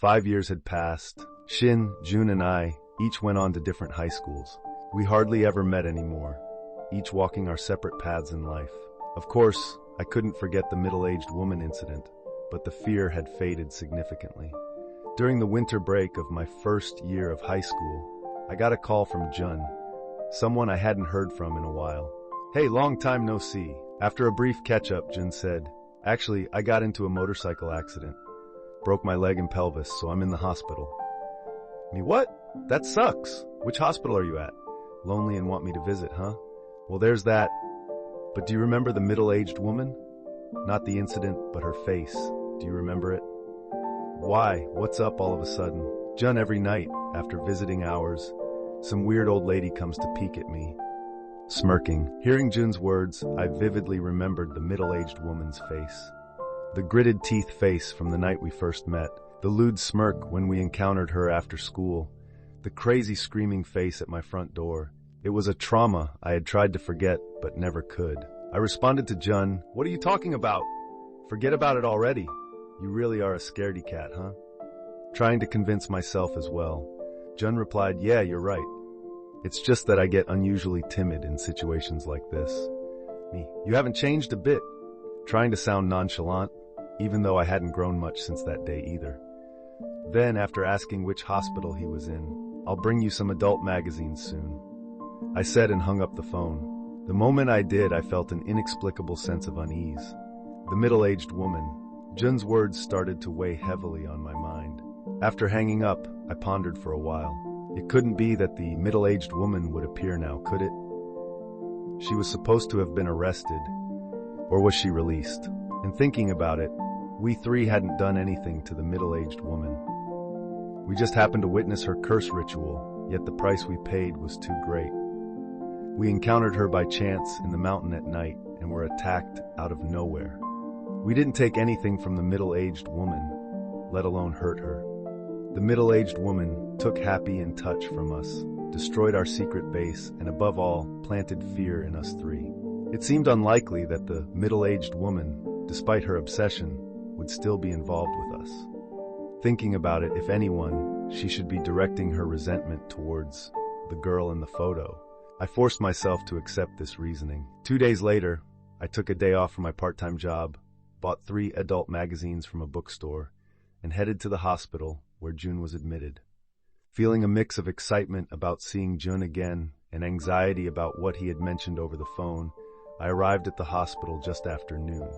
5 years had passed. Shin, June, and I each went on to different high schools. We hardly ever met anymore, each walking our separate paths in life. Of course, I couldn't forget the middle-aged woman incident, but the fear had faded significantly. During the winter break of my first year of high school, I got a call from Jun, someone I hadn't heard from in a while. "Hey, long time no see." After a brief catch-up, Jun said, "Actually, I got into a motorcycle accident. Broke my leg and pelvis, so I'm in the hospital." Me, what? That sucks. Which hospital are you at? Lonely and want me to visit, huh? Well, there's that. But do you remember the middle-aged woman? Not the incident, but her face. Do you remember it? Why? What's up all of a sudden? Jun, every night, after visiting hours, some weird old lady comes to peek at me, smirking. Hearing Jun's words, I vividly remembered the middle-aged woman's face. The gritted teeth face from the night we first met, the lewd smirk when we encountered her after school, the crazy screaming face at my front door. It was a trauma I had tried to forget, but never could. I responded to Jun, "What are you talking about? Forget about it already. You really are a scaredy cat, huh?" Trying to convince myself as well. Jun replied, "Yeah, you're right. It's just that I get unusually timid in situations like this." Me, "You haven't changed a bit." Trying to sound nonchalant, even though I hadn't grown much since that day either. Then, after asking which hospital he was in, "I'll bring you some adult magazines soon," I said and hung up the phone. The moment I did, I felt an inexplicable sense of unease. The middle-aged woman. Jun's words started to weigh heavily on my mind. After hanging up, I pondered for a while. It couldn't be that the middle-aged woman would appear now, could it? She was supposed to have been arrested. Or was she released? And thinking about it, we three hadn't done anything to the middle-aged woman. We just happened to witness her curse ritual, yet the price we paid was too great. We encountered her by chance in the mountain at night and were attacked out of nowhere. We didn't take anything from the middle-aged woman, let alone hurt her. The middle-aged woman took Happy and Touch from us, destroyed our secret base, and above all, planted fear in us three. It seemed unlikely that the middle-aged woman, despite her obsession, would still be involved with us. Thinking about it, if anyone, she should be directing her resentment towards the girl in the photo. I forced myself to accept this reasoning. 2 days later, I took a day off from my part-time job, bought 3 adult magazines from a bookstore, and headed to the hospital where Jun was admitted. Feeling a mix of excitement about seeing Jun again and anxiety about what he had mentioned over the phone, I arrived at the hospital just after noon.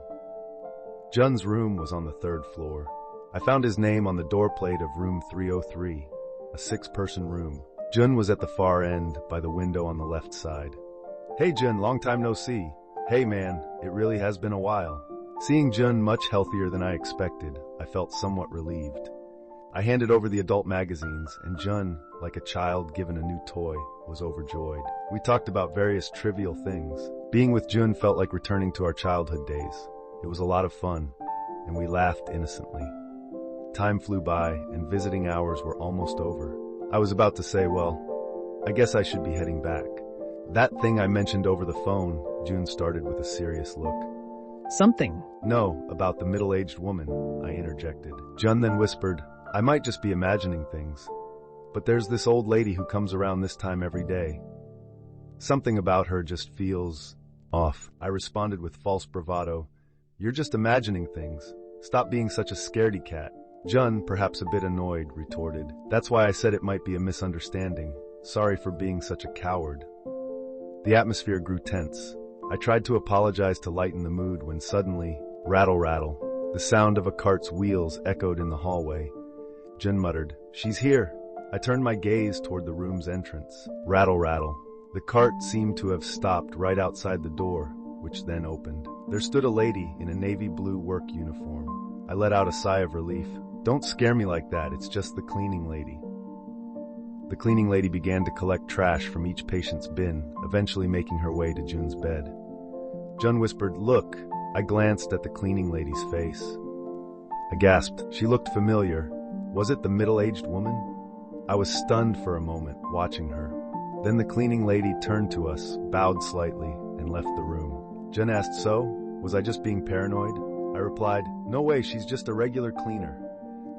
Jun's room was on the 3rd floor. I found his name on the doorplate of room 303, a 6-person room. Jun was at the far end, by the window on the left side. "Hey Jun, long time no see." "Hey man, it really has been a while." Seeing Jun much healthier than I expected, I felt somewhat relieved. I handed over the adult magazines, and Jun, like a child given a new toy, was overjoyed. We talked about various trivial things. Being with Jun felt like returning to our childhood days. It was a lot of fun, and we laughed innocently. Time flew by, and visiting hours were almost over. I was about to say, well, I guess I should be heading back. "That thing I mentioned over the phone," Jun started with a serious look. Something? "No, about the middle-aged woman," I interjected. Jun then whispered, "I might just be imagining things, but there's this old lady who comes around this time every day. Something about her just feels off." I responded with false bravado, "You're just imagining things. Stop being such a scaredy cat." Jun, perhaps a bit annoyed, retorted, "That's why I said it might be a misunderstanding. Sorry for being such a coward." The atmosphere grew tense. I tried to apologize to lighten the mood when suddenly, rattle rattle, the sound of a cart's wheels echoed in the hallway. Jun muttered, "She's here." I turned my gaze toward the room's entrance. Rattle rattle. The cart seemed to have stopped right outside the door, which then opened. There stood a lady in a navy blue work uniform. I let out a sigh of relief. "Don't scare me like that, it's just the cleaning lady." The cleaning lady began to collect trash from each patient's bin, eventually making her way to Jun's bed. Jun whispered, "Look." I glanced at the cleaning lady's face. I gasped. She looked familiar. Was it the middle-aged woman? I was stunned for a moment, watching her. Then the cleaning lady turned to us, bowed slightly, and left the room. Jun asked, "So? Was I just being paranoid?" I replied, "No way, she's just a regular cleaner."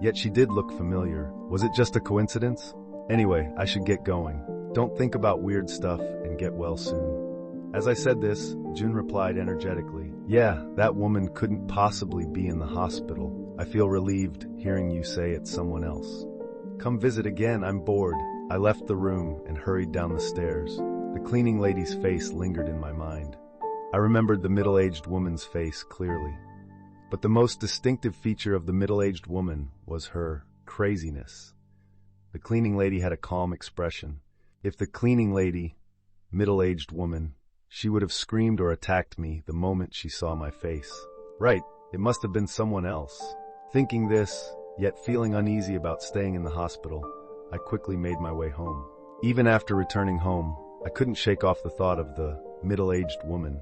Yet she did look familiar. Was it just a coincidence? Anyway, I should get going. Don't think about weird stuff and get well soon. As I said this, Jun replied energetically, yeah, that woman couldn't possibly be in the hospital. I feel relieved hearing you say it's someone else. Come visit again, I'm bored. I left the room and hurried down the stairs. The cleaning lady's face lingered in my mind. I remembered the middle-aged woman's face clearly. But the most distinctive feature of the middle-aged woman was her craziness. The cleaning lady had a calm expression. If the cleaning lady, middle-aged woman, she would have screamed or attacked me the moment she saw my face. Right, it must have been someone else. Thinking this, yet feeling uneasy about staying in the hospital, I quickly made my way home. Even after returning home, I couldn't shake off the thought of the middle-aged woman,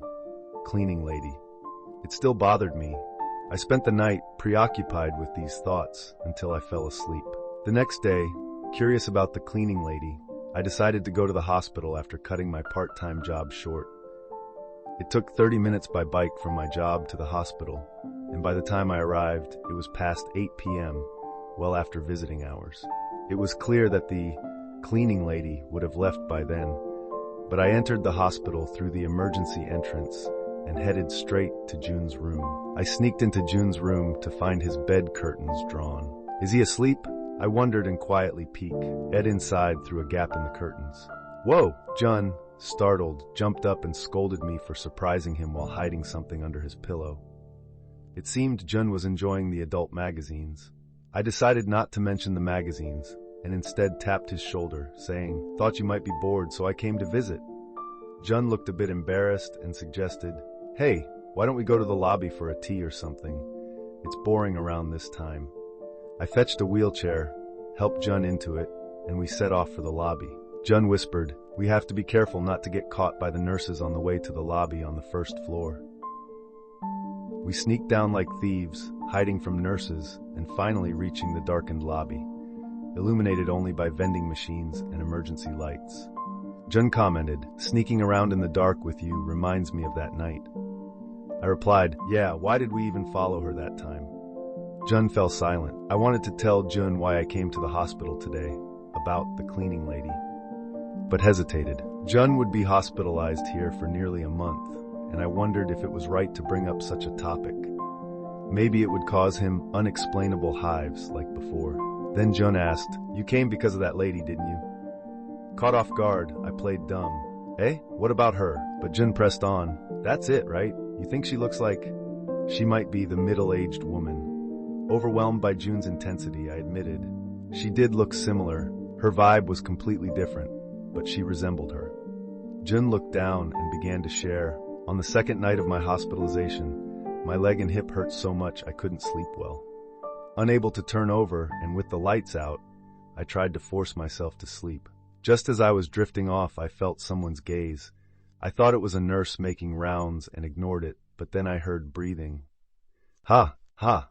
cleaning lady. It still bothered me. I spent the night preoccupied with these thoughts until I fell asleep. The next day, curious about the cleaning lady, I decided to go to the hospital after cutting my part-time job short. It took 30 minutes by bike from my job to the hospital, and by the time I arrived, it was past 8 p.m., well after visiting hours. It was clear that the cleaning lady would have left by then, but I entered the hospital through the emergency entrance and headed straight to Jun's room. I sneaked into Jun's room to find his bed curtains drawn. Is he asleep? I wondered and quietly peeked, head inside through a gap in the curtains. Whoa! Jun, startled, jumped up and scolded me for surprising him while hiding something under his pillow. It seemed Jun was enjoying the adult magazines. I decided not to mention the magazines, and instead tapped his shoulder, saying, "Thought you might be bored, so I came to visit." Jun looked a bit embarrassed and suggested, "Hey, why don't we go to the lobby for a tea or something? It's boring around this time." I fetched a wheelchair, helped Jun into it, and we set off for the lobby. Jun whispered, "We have to be careful not to get caught by the nurses on the way to the lobby on the first floor." We sneaked down like thieves, hiding from nurses, and finally reaching the darkened lobby, illuminated only by vending machines and emergency lights. Jun commented, "Sneaking around in the dark with you reminds me of that night." I replied, "Yeah, why did we even follow her that time?" Jun fell silent. I wanted to tell Jun why I came to the hospital today, about the cleaning lady, but hesitated. Jun would be hospitalized here for nearly a month, and I wondered if it was right to bring up such a topic. Maybe it would cause him unexplainable hives like before. Then Jun asked, "You came because of that lady, didn't you?" Caught off guard, I played dumb. "Eh? What about her?" But Jun pressed on. "That's it, right? You think she looks like..." She might be the middle-aged woman. Overwhelmed by Jun's intensity, I admitted. She did look similar. Her vibe was completely different, but she resembled her. Jun looked down and began to share. On the second night of my hospitalization, my leg and hip hurt so much I couldn't sleep well. Unable to turn over and with the lights out, I tried to force myself to sleep. Just as I was drifting off, I felt someone's gaze. I thought it was a nurse making rounds and ignored it, but then I heard breathing. Ha! Ha!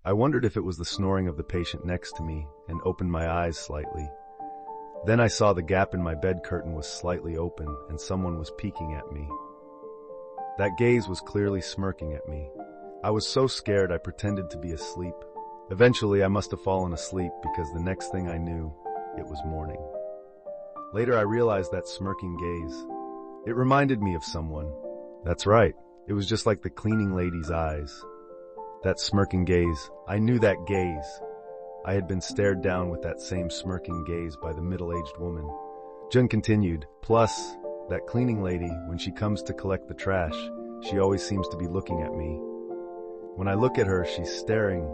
I wondered if it was the snoring of the patient next to me and opened my eyes slightly. Then I saw the gap in my bed curtain was slightly open and someone was peeking at me. That gaze was clearly smirking at me. I was so scared I pretended to be asleep. Eventually I must have fallen asleep because the next thing I knew, it was morning. Later I realized that smirking gaze. It reminded me of someone. That's right, it was just like the cleaning lady's eyes. That smirking gaze, I knew that gaze. I had been stared down with that same smirking gaze by the middle-aged woman. Jun continued, "Plus, that cleaning lady, when she comes to collect the trash, she always seems to be looking at me. When I look at her, she's staring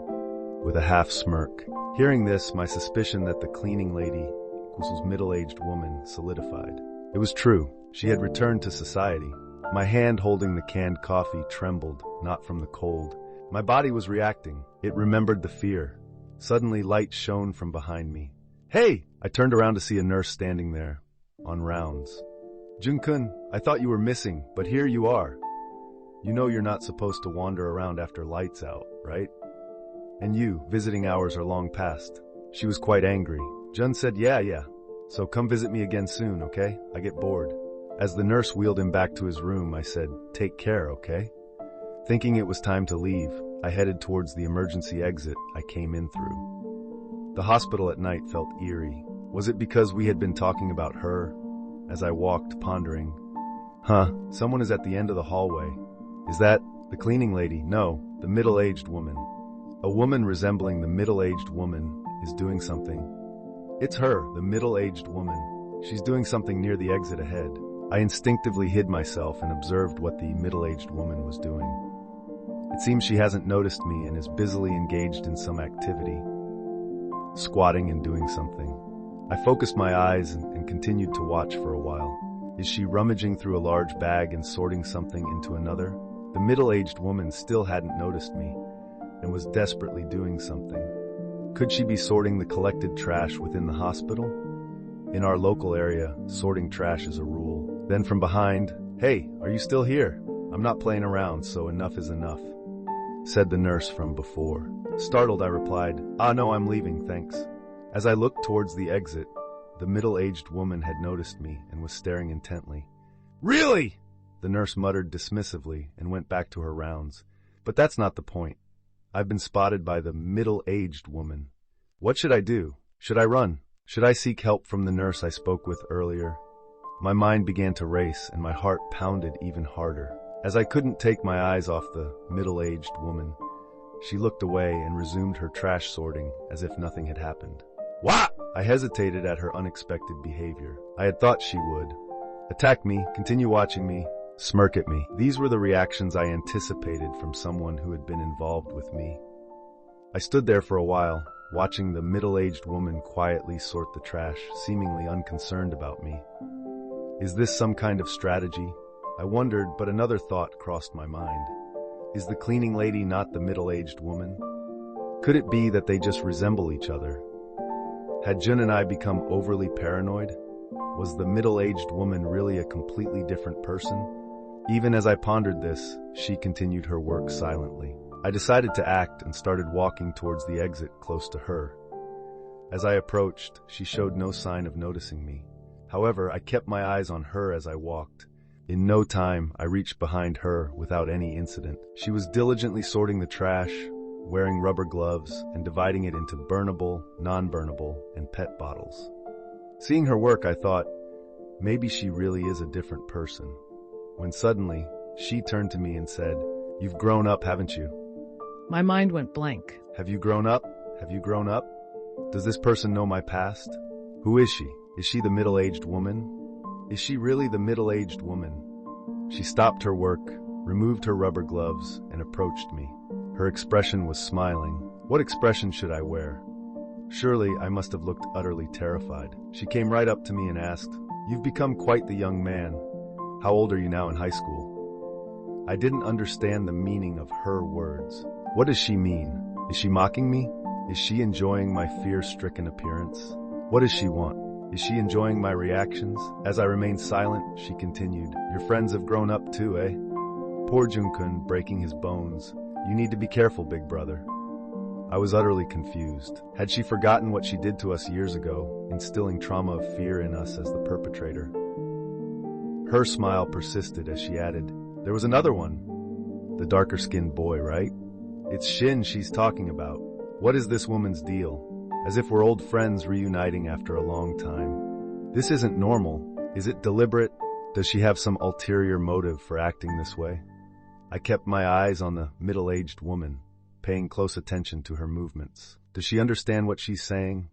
with a half smirk." Hearing this, my suspicion that the cleaning lady was middle-aged woman solidified. It was true. She had returned to society. My hand holding the canned coffee trembled, not from the cold. My body was reacting. It remembered the fear. Suddenly, light shone from behind me. "Hey!" I turned around to see a nurse standing there, on rounds. "Jun-kun, I thought you were missing, but here you are. You know you're not supposed to wander around after lights out, right? And you, visiting hours are long past." She was quite angry. Jun said, Yeah. So come visit me again soon, okay? I get bored." As the nurse wheeled him back to his room, I said, "Take care, okay?" Thinking it was time to leave, I headed towards the emergency exit I came in through. The hospital at night felt eerie. Was it because we had been talking about her? As I walked, pondering, someone is at the end of the hallway. Is that the cleaning lady? No, the middle-aged woman. A woman resembling the middle-aged woman is doing something. It's her, the middle-aged woman. She's doing something near the exit ahead. I instinctively hid myself and observed what the middle-aged woman was doing. It seems she hasn't noticed me and is busily engaged in some activity, squatting and doing something. I focused my eyes and continued to watch for a while. Is she rummaging through a large bag and sorting something into another? The middle-aged woman still hadn't noticed me and was desperately doing something. Could she be sorting the collected trash within the hospital? In our local area, sorting trash is a rule. Then from behind, "Hey, are you still here? I'm not playing around, so enough is enough," said the nurse from before. Startled, I replied, "No, I'm leaving, thanks." As I looked towards the exit, the middle-aged woman had noticed me and was staring intently. "Really?" the nurse muttered dismissively and went back to her rounds. But that's not the point. I've been spotted by the middle-aged woman. What should I do? Should I run? Should I seek help from the nurse I spoke with earlier? My mind began to race and my heart pounded even harder. As I couldn't take my eyes off the middle-aged woman, she looked away and resumed her trash sorting as if nothing had happened. What? I hesitated at her unexpected behavior. I had thought she would attack me, continue watching me, smirk at me. These were the reactions I anticipated from someone who had been involved with me. I stood there for a while, watching the middle-aged woman quietly sort the trash, seemingly unconcerned about me. Is this some kind of strategy? I wondered, but another thought crossed my mind. Is the cleaning lady not the middle-aged woman? Could it be that they just resemble each other? Had Jun and I become overly paranoid? Was the middle-aged woman really a completely different person? Even as I pondered this, she continued her work silently. I decided to act and started walking towards the exit close to her. As I approached, she showed no sign of noticing me. However, I kept my eyes on her as I walked. In no time, I reached behind her without any incident. She was diligently sorting the trash, wearing rubber gloves, and dividing it into burnable, non-burnable, and PET bottles. Seeing her work, I thought, maybe she really is a different person. When suddenly, she turned to me and said, "You've grown up, haven't you?" My mind went blank. Have you grown up? Have you grown up? Does this person know my past? Who is she? Is she the middle-aged woman? Is she really the middle-aged woman? She stopped her work, removed her rubber gloves, and approached me. Her expression was smiling. What expression should I wear? Surely I must have looked utterly terrified. She came right up to me and asked, "You've become quite the young man. How old are you now in high school?" I didn't understand the meaning of her words. What does she mean? Is she mocking me? Is she enjoying my fear-stricken appearance? What does she want? Is she enjoying my reactions? As I remained silent, she continued, "Your friends have grown up too, eh? Poor Junkun breaking his bones. You need to be careful, big brother." I was utterly confused. Had she forgotten what she did to us years ago, instilling trauma of fear in us as the perpetrator? Her smile persisted as she added, "There was another one. The darker-skinned boy, right? It's Shin she's talking about. What is this woman's deal? As if we're old friends reuniting after a long time. This isn't normal. Is it deliberate? Does she have some ulterior motive for acting this way?" I kept my eyes on the middle-aged woman, paying close attention to her movements. Does she understand what she's saying?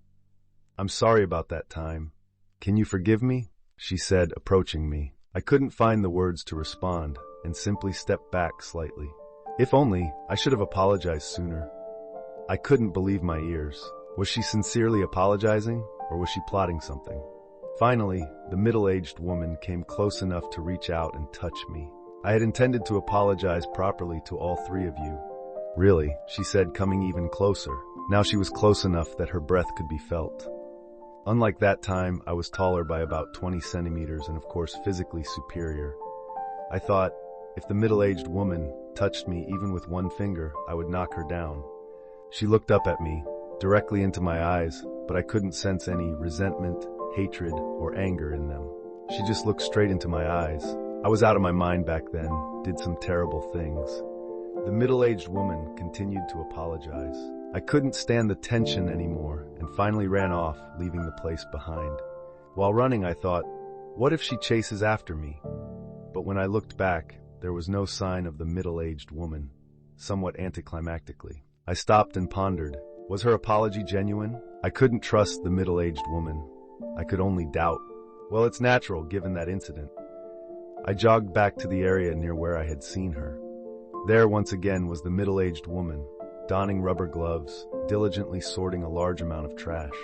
"I'm sorry about that time. Can you forgive me?" she said, approaching me. I couldn't find the words to respond and simply stepped back slightly. If only I should have apologized sooner. I couldn't believe my ears. Was she sincerely apologizing, or was she plotting something? Finally, the middle-aged woman came close enough to reach out and touch me. I had intended to apologize properly to all three of you. "Really," she said, coming even closer. Now she was close enough that her breath could be felt. Unlike that time, I was taller by about 20 centimeters and of course physically superior. I thought, if the middle-aged woman touched me even with one finger, I would knock her down. She looked up at me, directly into my eyes, but I couldn't sense any resentment, hatred, or anger in them. She just looked straight into my eyes. I was out of my mind back then, did some terrible things. The middle-aged woman continued to apologize. I couldn't stand the tension anymore and finally ran off, leaving the place behind. While running, I thought, what if she chases after me? But when I looked back, there was no sign of the middle-aged woman. Somewhat anticlimactically, I stopped and pondered. Was her apology genuine? I couldn't trust the middle-aged woman. I could only doubt. Well, it's natural given that incident. I jogged back to the area near where I had seen her. There once again was the middle-aged woman, donning rubber gloves, diligently sorting a large amount of trash.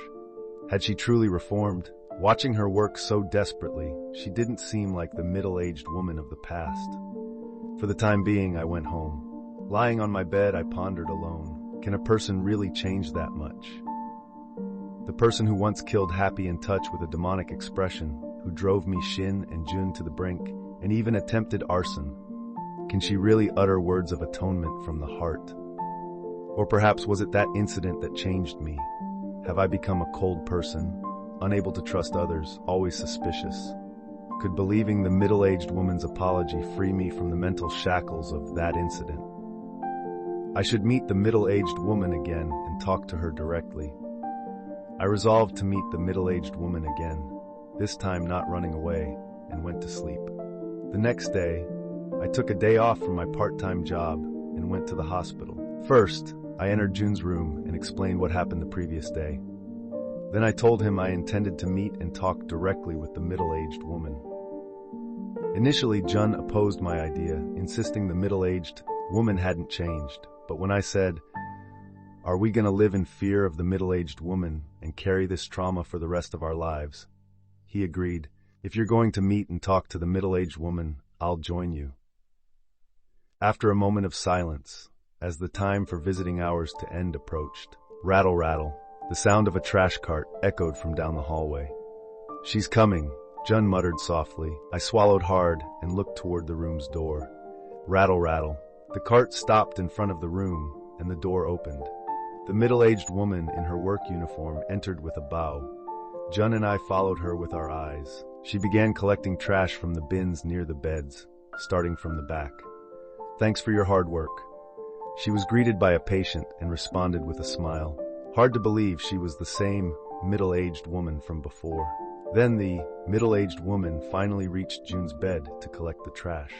Had she truly reformed? Watching her work so desperately, she didn't seem like the middle-aged woman of the past. For the time being, I went home. Lying on my bed, I pondered alone. Can a person really change that much? The person who once killed Happy in Touch with a demonic expression, who drove me Shin and Jun to the brink, and even attempted arson. Can she really utter words of atonement from the heart? Or perhaps was it that incident that changed me? Have I become a cold person, unable to trust others, always suspicious? Could believing the middle-aged woman's apology free me from the mental shackles of that incident? I should meet the middle-aged woman again and talk to her directly. I resolved to meet the middle-aged woman again, this time not running away, and went to sleep. The next day, I took a day off from my part-time job and went to the hospital. First, I entered Jun's room and explained what happened the previous day. Then I told him I intended to meet and talk directly with the middle-aged woman. Initially, Jun opposed my idea, insisting the middle-aged woman hadn't changed. But when I said, "Are we going to live in fear of the middle-aged woman and carry this trauma for the rest of our lives?" he agreed. "If you're going to meet and talk to the middle-aged woman, I'll join you." After a moment of silence, as the time for visiting hours to end approached, rattle, rattle, the sound of a trash cart echoed from down the hallway. "She's coming," Jun muttered softly. I swallowed hard and looked toward the room's door. Rattle, rattle. The cart stopped in front of the room, and the door opened. The middle-aged woman in her work uniform entered with a bow. Jun and I followed her with our eyes. She began collecting trash from the bins near the beds, starting from the back. "Thanks for your hard work." She was greeted by a patient and responded with a smile. Hard to believe she was the same middle-aged woman from before. Then the middle-aged woman finally reached Jun's bed to collect the trash.